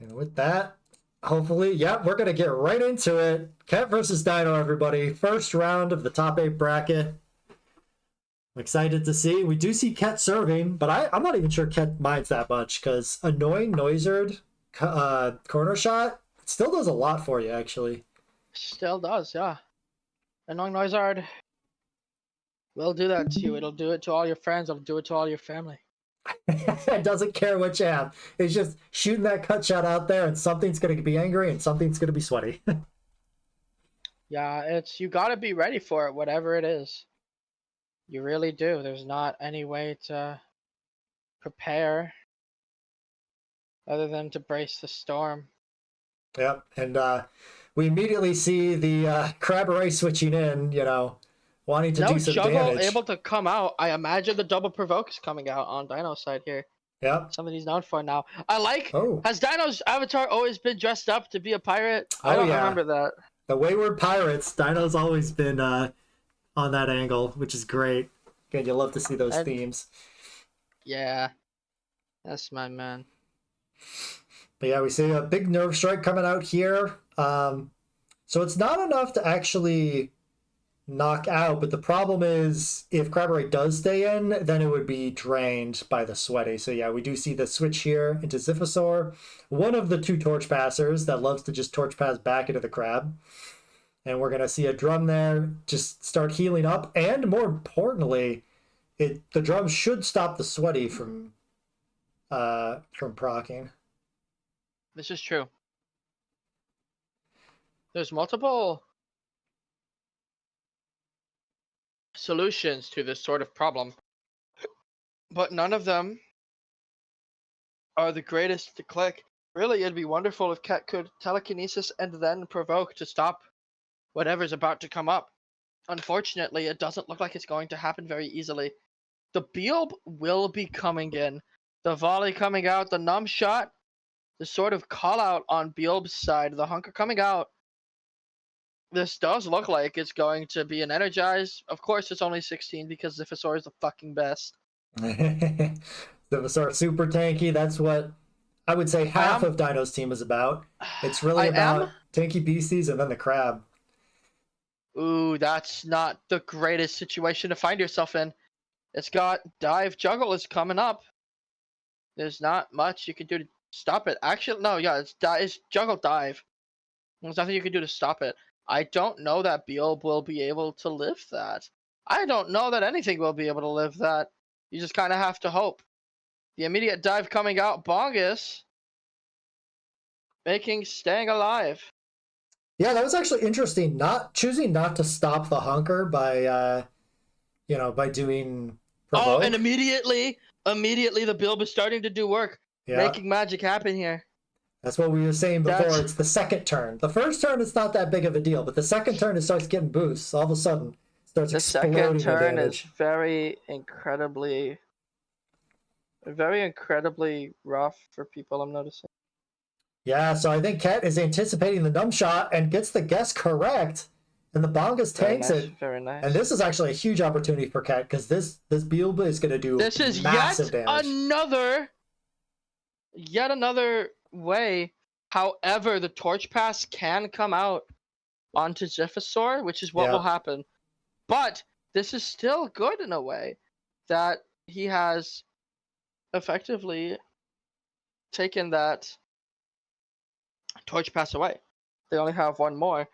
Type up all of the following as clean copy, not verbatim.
And with that, hopefully, yep, we're going to get right into it. Ket versus Dino, everybody. First round of the top 8 bracket. I'm excited to see. We do see Ket serving, but I'm not even sure Ket minds that much because annoying Noizard corner shot still does a lot for you, actually. Still does, yeah. Annoying Noizard will do that to you. It'll do it to all your friends. It'll do it to all your family. It doesn't care what you have. It's just shooting that cut shot out there, and something's going to be angry and something's going to be sweaty. Yeah, you gotta be ready for it, whatever it is. You really do. There's not any way to prepare other than to brace the storm. Yep, and we immediately see the Crabberay switching in, wanting to do some juggle damage. Able to come out. I imagine the double provoke is coming out on Dino's side here. Yep. Something he's known for now. I like. Oh. Has Dino's avatar always been dressed up to be a pirate? I don't remember that. The Wayward Pirates. Dino's always been on that angle, which is great. Again, you love to see those themes. Yeah, that's my man. But yeah, we see a big nerve strike coming out here. So it's not enough to actually knock out, but the problem is if Crabberay does stay in, then it would be drained by the sweaty. So yeah, we do see the switch here into Ziphosaur, one of the 2 torch passers that loves to just torch pass back into the crab. And we're going to see a drum there just start healing up. And more importantly, the drum should stop the sweaty from proccing. This is true. There's multiple solutions to this sort of problem, but none of them are the greatest to click. Really, it'd be wonderful if Ket could telekinesis and then provoke to stop whatever's about to come up. Unfortunately, it doesn't look like it's going to happen very easily. The Beelb will be coming in. The volley coming out, the numb shot, the sort of call out on Beelb's side, the hunker coming out. This does look like it's going to be an energize. Of course, it's only 16 because Ziphosaur is the fucking best. Ziphosaur super tanky. That's what I would say half of Dino's team is about. It's really about tanky beasties and then the crab. Ooh, that's not the greatest situation to find yourself in. It's got dive juggle is coming up. There's not much you can do to stop it. Actually, no, yeah, it's juggle dive. There's nothing you can do to stop it. I don't know that Beelb will be able to live that. I don't know that anything will be able to live that. You just kind of have to hope. The immediate dive coming out, Bongus, staying alive. Yeah, that was actually interesting. Choosing not to stop the hunker by doing provoke. Oh, and immediately the Beelb is starting to do work, making magic happen here. That's what we were saying before. It's the second turn. The first turn is not that big of a deal, but the second turn it starts getting boosts. All of a sudden, it starts exploding. The second turn is very incredibly rough for people, I'm noticing. Yeah, so I think Ket is anticipating the numb shot and gets the guess correct, and the Bongus tanks it. Very nice. And this is actually a huge opportunity for Ket because this Beelb is going to do massive damage. Yet another way. However, the torch pass can come out onto Ziphosaur, which is what will happen. But this is still good in a way that he has effectively taken that torch pass away. They only have one more.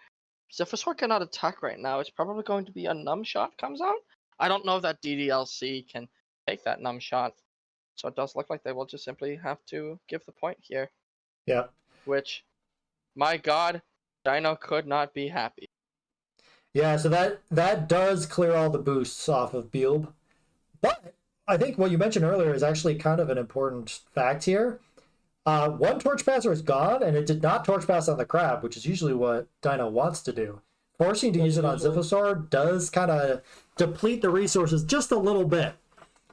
Ziphosaur cannot attack right now. It's probably going to be a numb shot comes out. I don't know if that DDLC can take that numb shot. So it does look like they will just simply have to give the point here. Yeah. Which, my God, Dino could not be happy. Yeah, so that does clear all the boosts off of Beelb. But I think what you mentioned earlier is actually kind of an important fact here. One torch passer is gone, and it did not torch pass on the crab, which is usually what Dino wants to do. Forcing to use it on Ziphosaur does kind of deplete the resources just a little bit.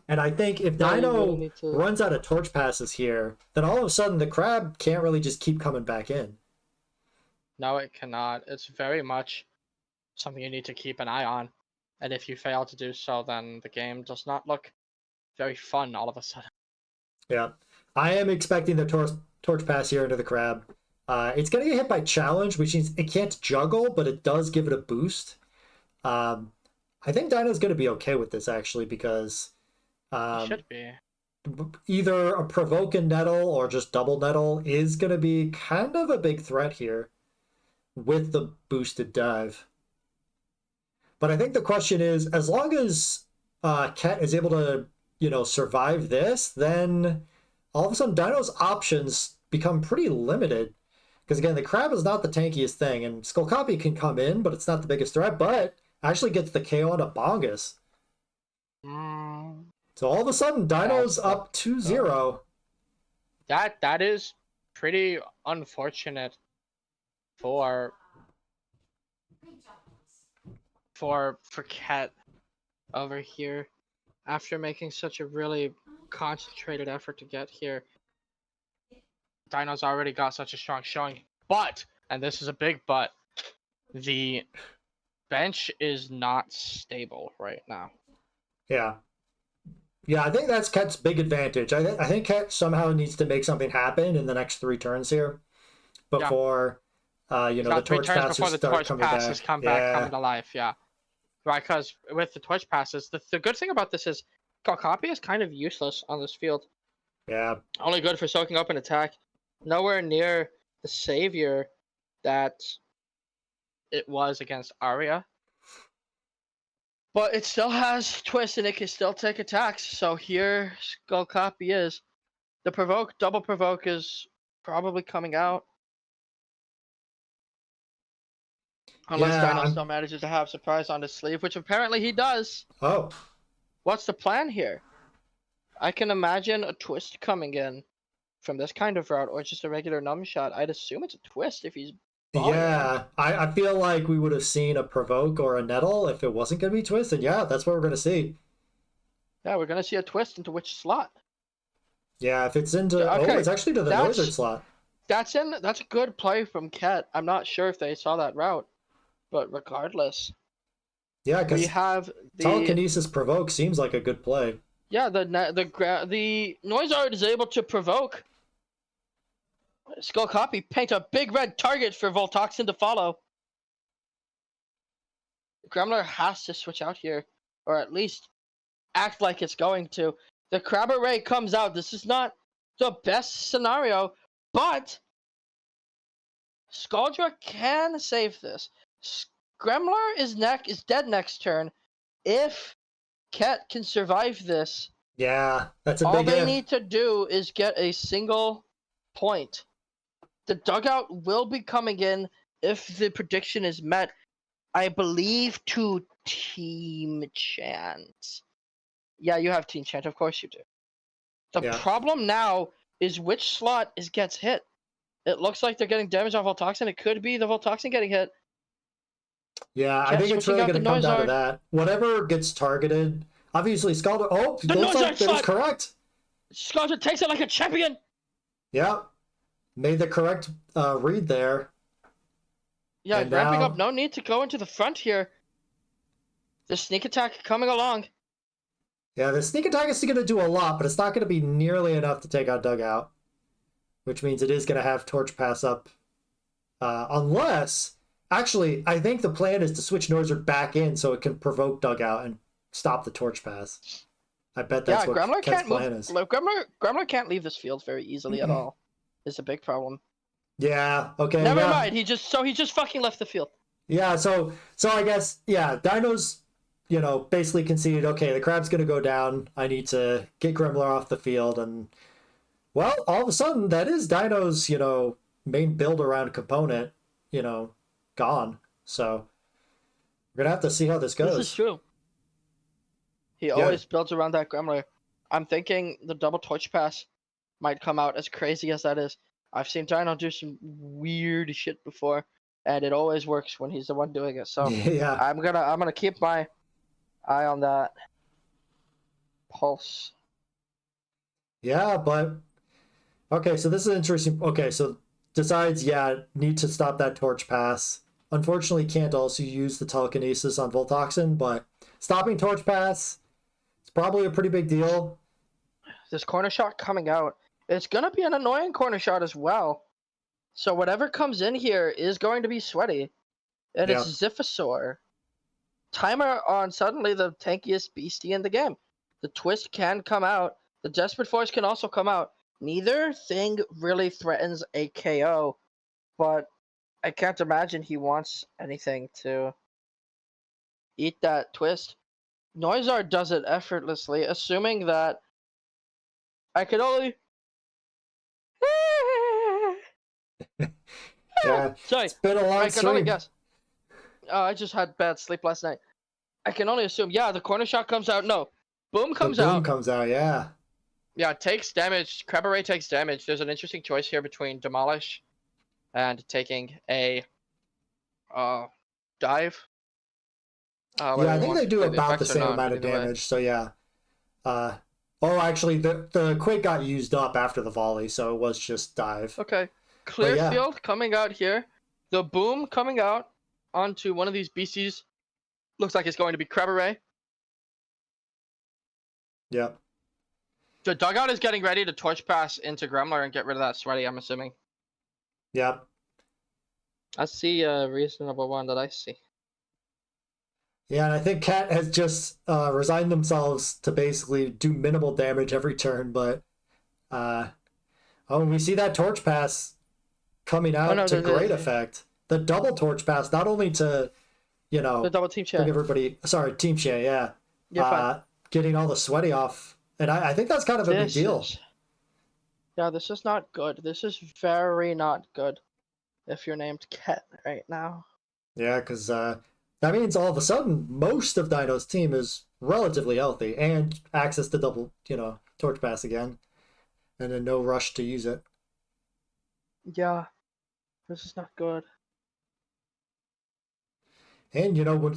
And I think if Dino runs out of torch passes here, then all of a sudden the crab can't really just keep coming back in. No, it cannot. It's very much something you need to keep an eye on. And if you fail to do so, then the game does not look very fun all of a sudden. Yeah. I am expecting the Torch Pass here into the crab. It's going to get hit by challenge, which means it can't juggle, but it does give it a boost. I think Dino's going to be okay with this, actually, because Should be. either a provoke and nettle or just double nettle is going to be kind of a big threat here with the boosted dive. But I think the question is, as long as Ket is able to, survive this, then all of a sudden Dino's options become pretty limited. Because again, the crab is not the tankiest thing, and Skullcopy can come in, but it's not the biggest threat, but actually gets the KO on a Bongus. So all of a sudden, Dino's up 2-0. That is pretty unfortunate for Ket over here after making such a really concentrated effort to get here. Dino's already got such a strong showing, but, and this is a big but, the bench is not stable right now. Yeah. Yeah, I think that's Ket's big advantage. I think Ket somehow needs to make something happen in the next 3 turns here before, the torch passes before the start torch coming passes back. come to life. Yeah, right. Because with the torch passes, the good thing about this is Skullcopy is kind of useless on this field. Yeah. Only good for soaking up an attack. Nowhere near the savior that it was against Arya. But it still has twist and it can still take attacks. So here Skullcopy is. The provoke, double provoke is probably coming out. Unless Dino still manages to have surprise on his sleeve, which apparently he does. Oh. What's the plan here? I can imagine a twist coming in from this kind of route, or just a regular numb shot. I'd assume it's a twist if he's balling. Yeah, I feel like we would have seen a provoke or a nettle if it wasn't going to be twisted. Yeah, that's what we're going to see. Yeah, we're going to see a twist into which slot? Yeah, if it's into... Okay. Oh, it's actually to the Noizard slot. That's a good play from Ket. I'm not sure if they saw that route, but regardless. Yeah, because we have the telekinesis provoke seems like a good play. Yeah, the Noizard is able to provoke. Skullcopy paint a big red target for Voltoxin to follow. Gremlin has to switch out here, or at least act like it's going to. The Crab Array comes out. This is not the best scenario, but Scaldra can save this. Gremlar is dead next turn. If Ket can survive this, yeah, that's a all big they need to do is get a single point. The dugout will be coming in if the prediction is met, I believe, to Team Chant. Yeah, you have Team Chant, of course you do. The problem now is which slot gets hit. It looks like they're getting damage off Voltoxin. It could be the Voltoxin getting hit. Yeah, I think it's really going to come down to that. Whatever gets targeted, obviously Scaldra. Oh, it looks like that was correct. Scaldra takes it like a champion. Yeah, made the correct read there. Yeah, and ramping up. No need to go into the front here. The sneak attack coming along. Yeah, the sneak attack is going to do a lot, but it's not going to be nearly enough to take out Dugout. Which means it is going to have Torch Pass up. Unless... Actually, I think the plan is to switch Noizard back in so it can provoke Dugout and stop the Torch Pass. I bet that's what Ket's plan is. Gremlar can't leave this field very easily at all. It's a big problem. Yeah, okay. Never mind, he just fucking left the field. Yeah, so I guess, Dino's, basically conceded, okay, the crab's going to go down. I need to get Gremlar off the field. And, well, all of a sudden, that is Dino's, main build-around component, gone. So we're going to have to see how this goes. This is true. He always builds around that Gremlar. I'm thinking the double Torch Pass might come out, as crazy as that is. I've seen Dino do some weird shit before, and it always works when he's the one doing it. So yeah. I'm gonna keep my eye on that pulse. Yeah, but okay, so this is interesting. Okay, so decides need to stop that Torch Pass. Unfortunately, can't also use the telekinesis on Voltoxin, but stopping Torch Pass, it's probably a pretty big deal. This corner shot coming out It's going to be an annoying corner shot as well. So whatever comes in here is going to be sweaty. And it's Yeah. Ziphosaur. Timer on suddenly the tankiest beastie in the game. The twist can come out. The Desperate Force can also come out. Neither thing really threatens a KO, but I can't imagine he wants anything to eat that twist. Noizard does it effortlessly, assuming that I could only. Yeah. Sorry, It's been a long I can only stream. guess. I just had bad sleep last night. I can only assume. Yeah, the corner shot comes out. No, boom The comes boom out. comes out, yeah. Yeah, it takes damage. Crabberay takes damage. There's an interesting choice here between Demolish and taking a dive. Yeah, Whether I we think want they to do play the about the effects or same not, amount but of either way. damage, so yeah. Oh, actually, the Quake got used up after the volley, so it was just dive. Okay, But clear yeah, field coming out here. The boom coming out onto one of these beasties. Looks like it's going to be Crabberay. yeah. The dugout is getting ready to torch pass into Gremler and get rid of that sweaty, I'm assuming. Yeah. I see a reasonable one that I see. Yeah, and I think Cat has just resigned themselves to basically do minimal damage every turn, but we see that torch pass coming Oh out no, to great the effect. The double torch pass, not only to, double team bring chat. everybody, sorry, Team Shea, yeah, You're fine. getting all the sweaty off. And I think that's kind of a big deal. Yeah, this is not good. This is very not good if you're named Ket right now. Yeah, because that means all of a sudden most of Dino's team is relatively healthy and access to double, torch pass again, and then no rush to use it. Yeah, this is not good. And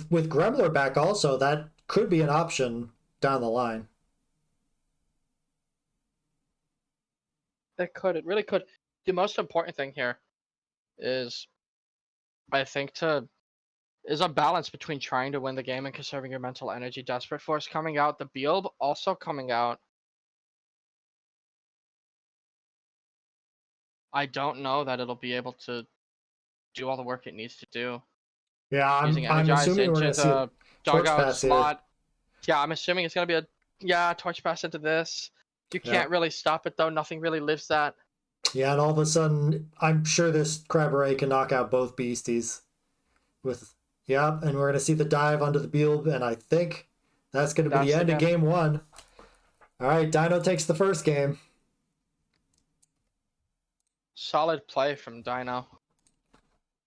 with Gremler back also, that could be an option down the line. It could. It really could. The most important thing here is, I think, is a balance between trying to win the game and conserving your mental energy. Desperate Force coming out. The Bealb also coming out. I don't know that it'll be able to do all the work it needs to do. Yeah, Using I'm Energize assuming we're into going to see a the torch dugout pass here. slot. Yeah, I'm assuming it's going to be torch pass into this. You can't really stop it though. Nothing really lives that. Yeah, and all of a sudden, I'm sure this Crabberay can knock out both beasties. And we're going to see the dive onto the Bealb, and I think that's going to be the end of game one. All right, Dino takes the first game. Solid play from Dino.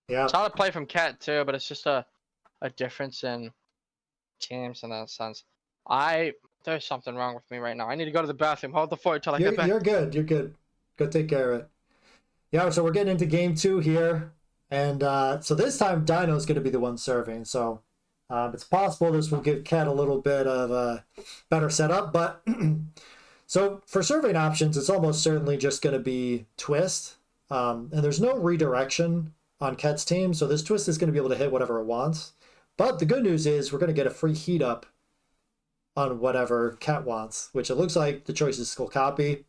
Yeah. Solid play from Cat too, but it's just a difference in teams in that sense. There's something wrong with me right now. I need to go to the bathroom. Hold the fort till I get back. You're good. You're good. Go take care of it. Yeah, so we're getting into game two here. And so this time, Dino's going to be the one serving. So it's possible this will give Cat a little bit of a better setup. But so for serving options, it's almost certainly just going to be Twist. And there's no redirection on Cat's team. So this Twist is going to be able to hit whatever it wants. But the good news is we're going to get a free heat up on whatever Cat wants, which it looks like the choice is Skull Copy.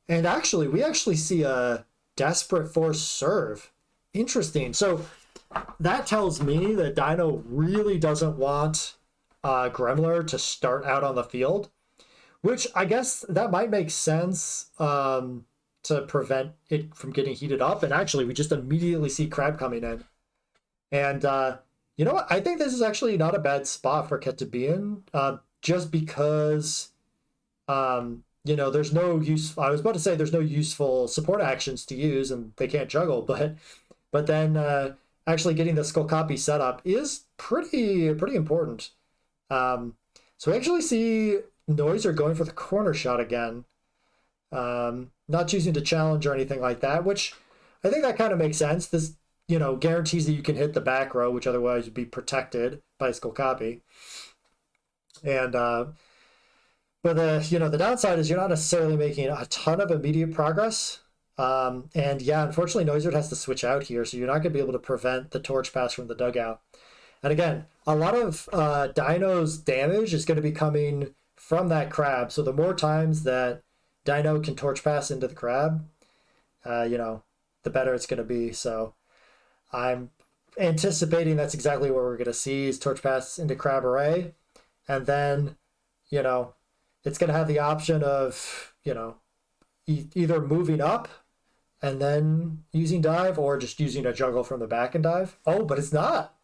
And actually, we actually see a Desperate Force serve. Interesting. So that tells me that Dino really doesn't want Gremler to start out on the field, which I guess that might make sense to prevent it from getting heated up. And actually, we just immediately see Crab coming in. And you know what? I think this is actually not a bad spot for Ket to be in, just because there's no use. I was about to say there's no useful support actions to use, and they can't juggle. But then actually getting the Skull Copy set up is pretty important. So we actually see Noiser going for the corner shot again, not choosing to challenge or anything like that, which I think that kind of makes sense. This guarantees that you can hit the back row, which otherwise would be protected by Skull Copy. And but the downside is you're not necessarily making a ton of immediate progress. And yeah, unfortunately, Noizard has to switch out here, so you're not going to be able to prevent the torch pass from the dugout. And again, a lot of Dino's damage is going to be coming from that crab. So the more times that Dino can torch pass into the crab, the better it's going to be. So I'm anticipating that's exactly what we're going to see is torch pass into crab array. And then, you know, it's going to have the option of, either moving up and then using dive or just using a juggle from the back and dive. Oh, but it's not.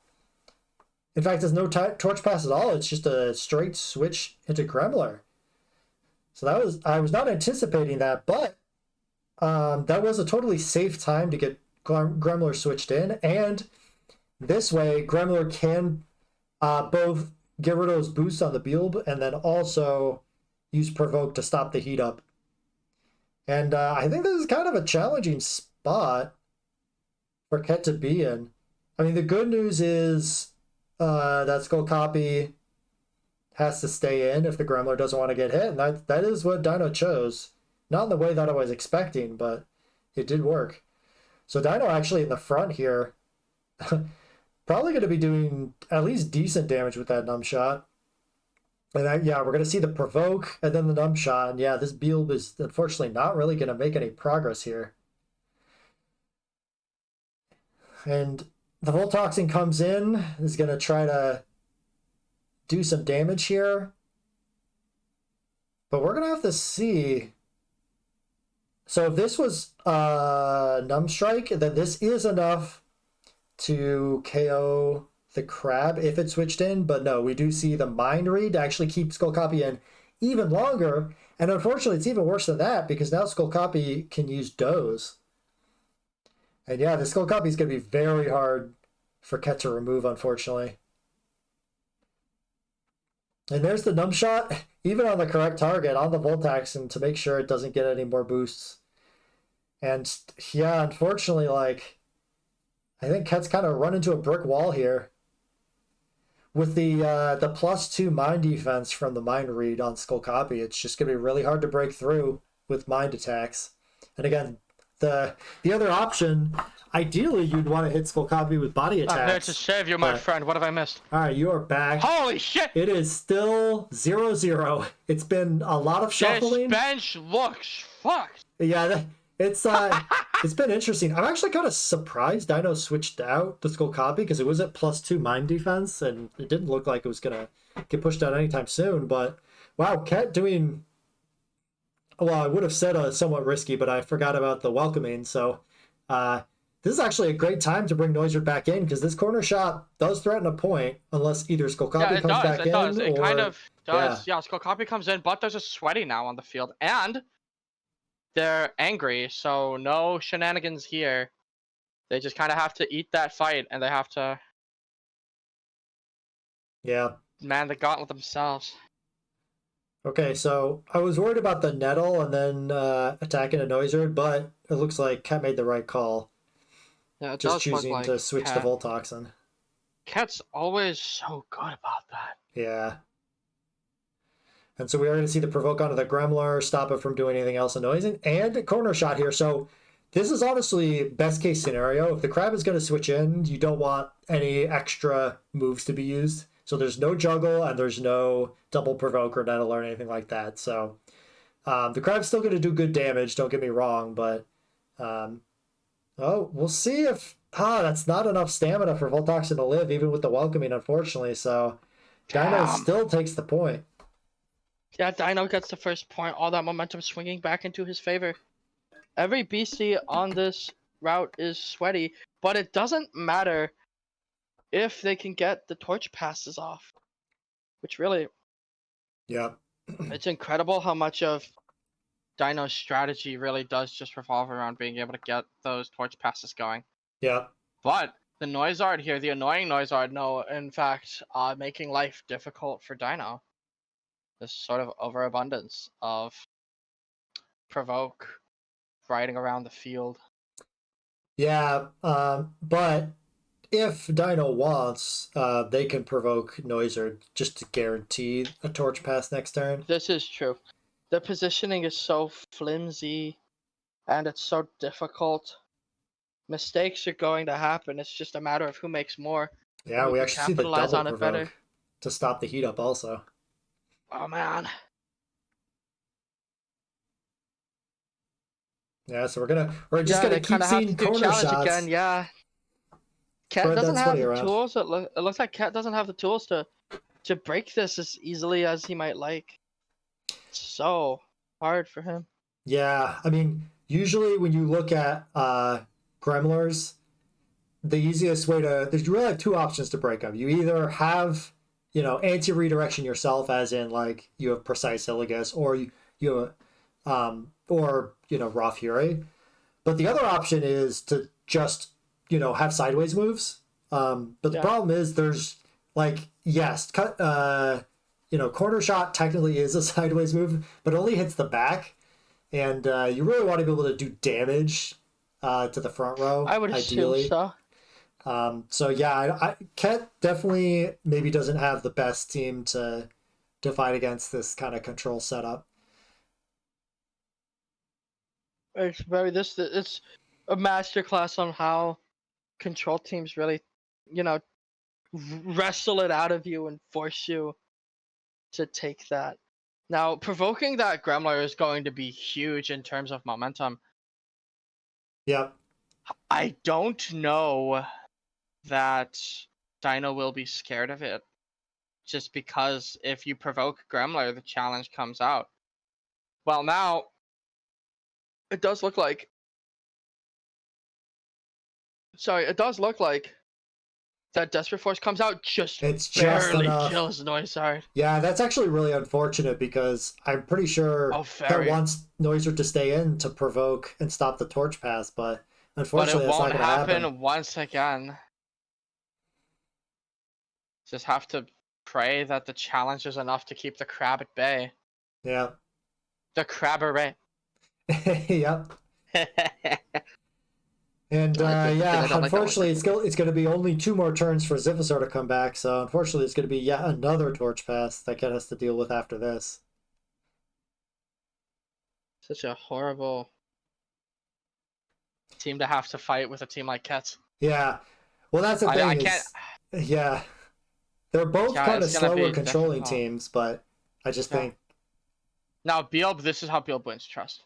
In fact, there's no torch pass at all. It's just a straight switch into Gremler. So I was not anticipating that, but that was a totally safe time to get Gremler switched in. And this way, Gremler can both get rid of those boosts on the Bulb and then also use Provoke to stop the heat up. And I think this is kind of a challenging spot for Ket to be in. I mean, the good news is that Skull Copy has to stay in if the Gremler doesn't want to get hit. And that is what Dino chose. Not in the way that I was expecting, but it did work. So Dino actually in the front here, probably going to be doing at least decent damage with that numb shot. And we're going to see the Provoke and then the numb shot. And yeah, this Bulb is unfortunately not really going to make any progress here. And the Voltoxin comes in, is going to try to do some damage here. But we're going to have to see. So if this was Numb Strike, then this is enough to KO the crab if it switched in. But no, we do see the Mind Read to actually keep Skull Copy in even longer. And unfortunately, it's even worse than that because now Skull Copy can use Doze. And yeah, the Skull Copy is going to be very hard for Ket to remove, unfortunately. And there's the Numb Shot, even on the correct target, on the Voltaxin to make sure it doesn't get any more boosts. And yeah, unfortunately, I think Ket's kind of run into a brick wall here. With the +2 Mind defense from the Mind Read on Skull Copy, it's just going to be really hard to break through with Mind attacks. And again, the other option, ideally you'd want to hit Skull Copy with body attacks. I'm here to save you, my friend. What have I missed? All right, you are back. Holy shit! It is still 0-0. It's been a lot of shuffling. This bench looks fucked. Yeah, it's been interesting. I'm actually kind of surprised Dino switched out the Skull Copy because it was at +2 Mind defense and it didn't look like it was gonna get pushed out anytime soon. But wow, Ket doing. Well, I would have said somewhat risky, but I forgot about the welcoming. So this is actually a great time to bring Noiser back in because this corner shot does threaten a point unless either Skull Copy comes back in. It kind of does. Yeah, Skull Copy comes in, but there's a Sweaty now on the field. And they're angry, so no shenanigans here. They just kind of have to eat that fight, and they have to man the gauntlet themselves. Okay, so I was worried about the Nettle and then attacking a Noiser, but it looks like Ket made the right call. Yeah, it just does choosing look like to switch the Voltoxin. Ket's always so good about that. Yeah. And so we are going to see the Provoke onto the Gremler, stop it from doing anything else annoying, and a corner shot here. So this is honestly best case scenario. If the crab is going to switch in, you don't want any extra moves to be used. So there's no juggle and there's no double Provoke or Nettle or anything like that. So the crab's still going to do good damage, don't get me wrong, but we'll see if that's not enough stamina for Voltoxin to live, even with the welcoming, unfortunately. So Dino still takes the point. Yeah, Dino gets the first point. All that momentum swinging back into his favor. Every beastie on this route is sweaty, but it doesn't matter if they can get the torch passes off. Which really... Yeah. It's incredible how much of Dino's strategy really does just revolve around being able to get those torch passes going. Yeah. But the Noizard here, the annoying Noizard, in fact, making life difficult for Dino. This sort of overabundance of Provoke riding around the field. Yeah, but if Dino wants, they can Provoke Noiser just to guarantee a torch pass next turn. This is true. The positioning is so flimsy, and it's so difficult. Mistakes are going to happen. It's just a matter of who makes more. Yeah, we actually see the double Provoke to stop the heat up also. Oh, man. Yeah, so we're just Yeah, gonna they keep kind of have to seeing do corner challenge shots. again. Yeah, Cat Spread doesn't that have sweaty the around. tools. It looks like Cat doesn't have the tools to break this as easily as he might like. It's so hard for him. Yeah, I mean, usually when you look at gremlers, the easiest way to there's you really have two options to break them. You either have anti-redirection yourself, as in like you have precise Illigus, or you or raw fury. But the other option is to just have sideways moves. But the Yeah. problem is there's like yes, cut corner shot technically is a sideways move, but it only hits the back, and you really want to be able to do damage to the front row I would assume ideally. so. So yeah, Ket definitely maybe doesn't have the best team to fight against this kind of control setup. It's a masterclass on how control teams really, you know, wrestle it out of you and force you to take that. Now, provoking that Gremlin is going to be huge in terms of momentum. Yep. I don't know that Dino will be scared of it, just because if you provoke Gremlin, the challenge comes out. Well, now it does look like. Sorry, it does look like that Desperate Force comes out, just It's just barely enough. kills Noisard. Yeah, that's actually really unfortunate because I'm pretty sure Oh, Ket very. wants Noiser to stay in to provoke and stop the torch pass, but But it unfortunately that's not won't going to happen. happen once again. Just have to pray that the challenge is enough to keep the crab at bay. Yeah. The crab array. Yep. And I yeah, don't like that one unfortunately, particularly. it's going to be only two more turns for Zivasaur to come back. So unfortunately, it's going to be yet another torch pass that Ket has to deal with after this. Such a horrible team to have to fight with a team like Kets. Yeah, well, that's the I thing can't. is, yeah, they're both Yeah, kind of it's gonna slower be controlling difficult. teams, but I just Yeah. think, Now Bealb, this is how Bealb wins trust.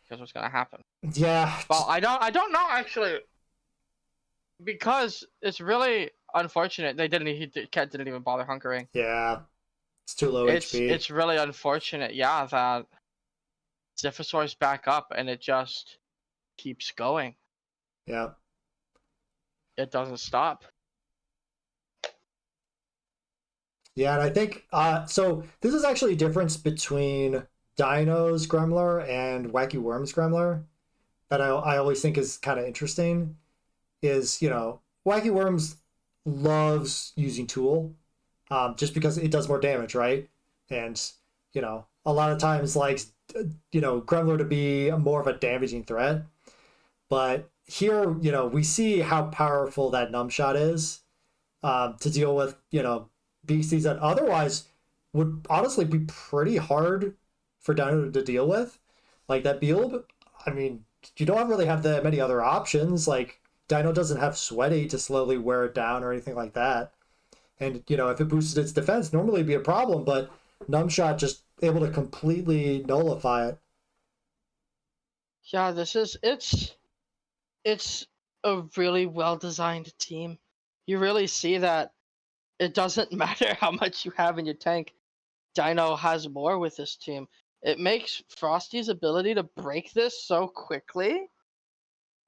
Here's what's gonna happen. yeah, Well, I don't know actually, because it's really unfortunate Cat didn't even bother hunkering. yeah, it's too low HP. It's really unfortunate, yeah, that Ziphosaur's back up and it just keeps going. Yeah, It doesn't stop. yeah, and I think so. This is actually a difference between Dino's Gremler and Wacky Worm's Gremler that I always think is kind of interesting. Is Wacky Worms loves using Tool, just because it does more damage, right? And a lot of times likes Gremler to be more of a damaging threat. But here, we see how powerful that numb shot is to deal with beasties that otherwise would honestly be pretty hard for Dino to deal with. Like that Beelb, I mean, you don't really have that many other options. Like Dino doesn't have Sweaty to slowly wear it down or anything like that. And if it boosted its defense, normally it'd be a problem, but Numbshot just able to completely nullify it. Yeah, it's a really well designed team. You really see that it doesn't matter how much you have in your tank. Dino has more with this team. It makes Frosty's ability to break this so quickly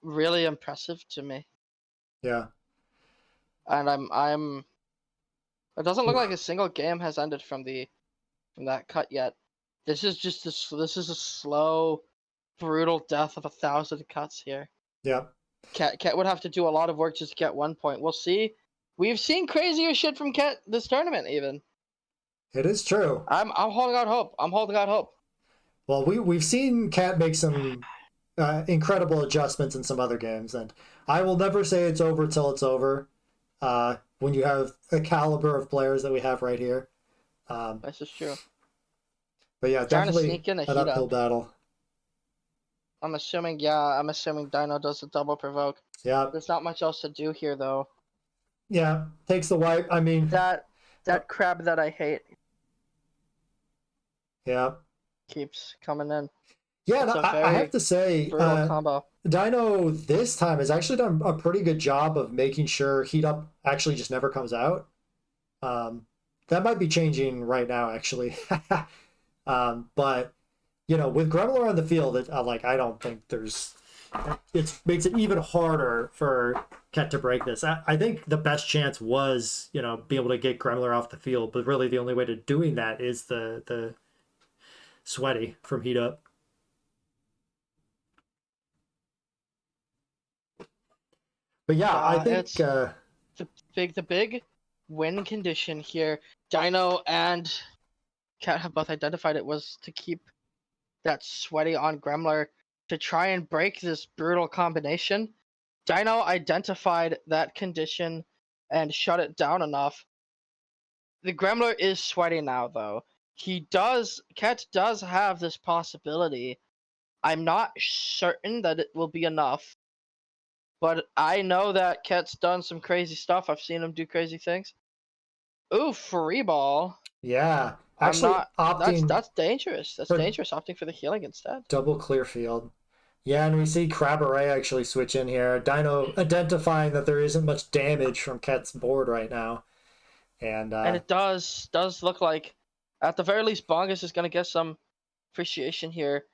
really impressive to me. Yeah. And I'm it doesn't look Oof. like a single game has ended from that cut yet. This is just this is a slow, brutal death of 1,000 cuts here. Yeah. Ket would have to do a lot of work just to get 1 point. We'll see. We've seen crazier shit from Ket this tournament even. It is true. I'm holding out hope. I'm holding out hope. Well, we've seen Cat make some incredible adjustments in some other games, and I will never say it's over till it's over. When you have a caliber of players that we have right here, This is true. but yeah, Trying to definitely sneak in a an heat uphill up. battle. I'm assuming Dino does a double provoke. Yeah, There's not much else to do here though. yeah, takes the wipe. I mean, That crab that I hate yeah, keeps coming in. Yeah, It's no, a I have very to say, brutal combo. Dino this time has actually done a pretty good job of making sure Heat Up actually just never comes out. Um, that might be changing right now, actually. But with Gremlin on the field, I don't think it makes it even harder for Ket to break this. I think the best chance was, be able to get Gremlin off the field, but really the only way to doing that is the sweaty from Heat Up. But yeah, I Yeah, think it's the big win condition here. Dino and Cat have both identified it was to keep that sweaty on Gremler to try and break this brutal combination. Dino identified that condition and shut it down enough. The Gremler is sweaty now, though. Cat does have this possibility. I'm not certain that it will be enough, but I know that Cat's done some crazy stuff. I've seen him do crazy things. Ooh, free ball. yeah, I'm actually not. That's opting that's dangerous. That's for dangerous. Opting for the healing instead. double clear field. Yeah, and we see Crabberay actually switch in here. Dino identifying that there isn't much damage from Ket's board right now. And And it does look like, at the very least, Bongus is gonna get some appreciation here.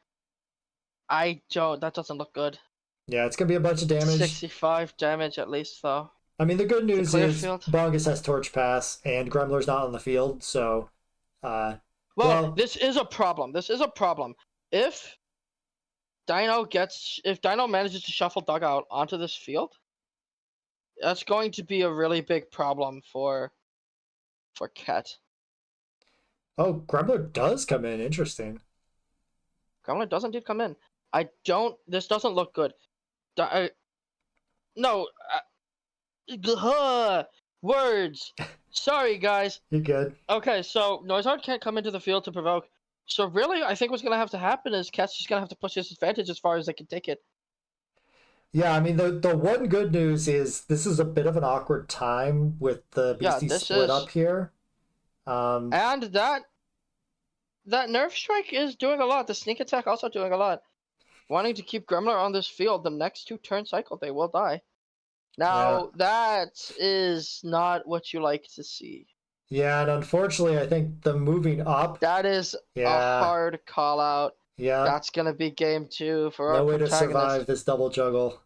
I don't. That doesn't look good. yeah, it's going to be a bunch of damage. 65 damage at least, though. I mean, the good The news clear is field. Bongus has Torch Pass and Gremler's not on the field. So, uh, Well, well, this is a problem. This is a problem. If if Dino manages to shuffle Dugout onto this field, that's going to be a really big problem for Ket. oh, Gremler does come in. Interesting. Gremlin does indeed come in. I don't. This doesn't look good. No. Words. Sorry, guys. You're good. Okay, so Noizard can't come into the field to provoke. So really, I think what's gonna have to happen is Cat's just gonna have to push his advantage as far as they can take it. Yeah, I mean, the one good news is this is a bit of an awkward time with the Yeah, Beasties this split is, up here. and that nerve strike is doing a lot. The sneak attack also doing a lot. Wanting to keep Gremler on this field, the next 2 turn cycle they will die. Yeah. Now that is not what you like to see. Yeah, and unfortunately, I think the moving up, That is a yeah, hard call out. yeah, That's gonna be game 2 for our no way to protagonist. survive this double juggle.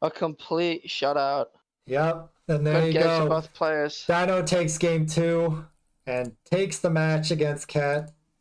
A complete shutout. Yep, and there Good you game for go. both players. Dino takes game 2 and takes the match against Cat.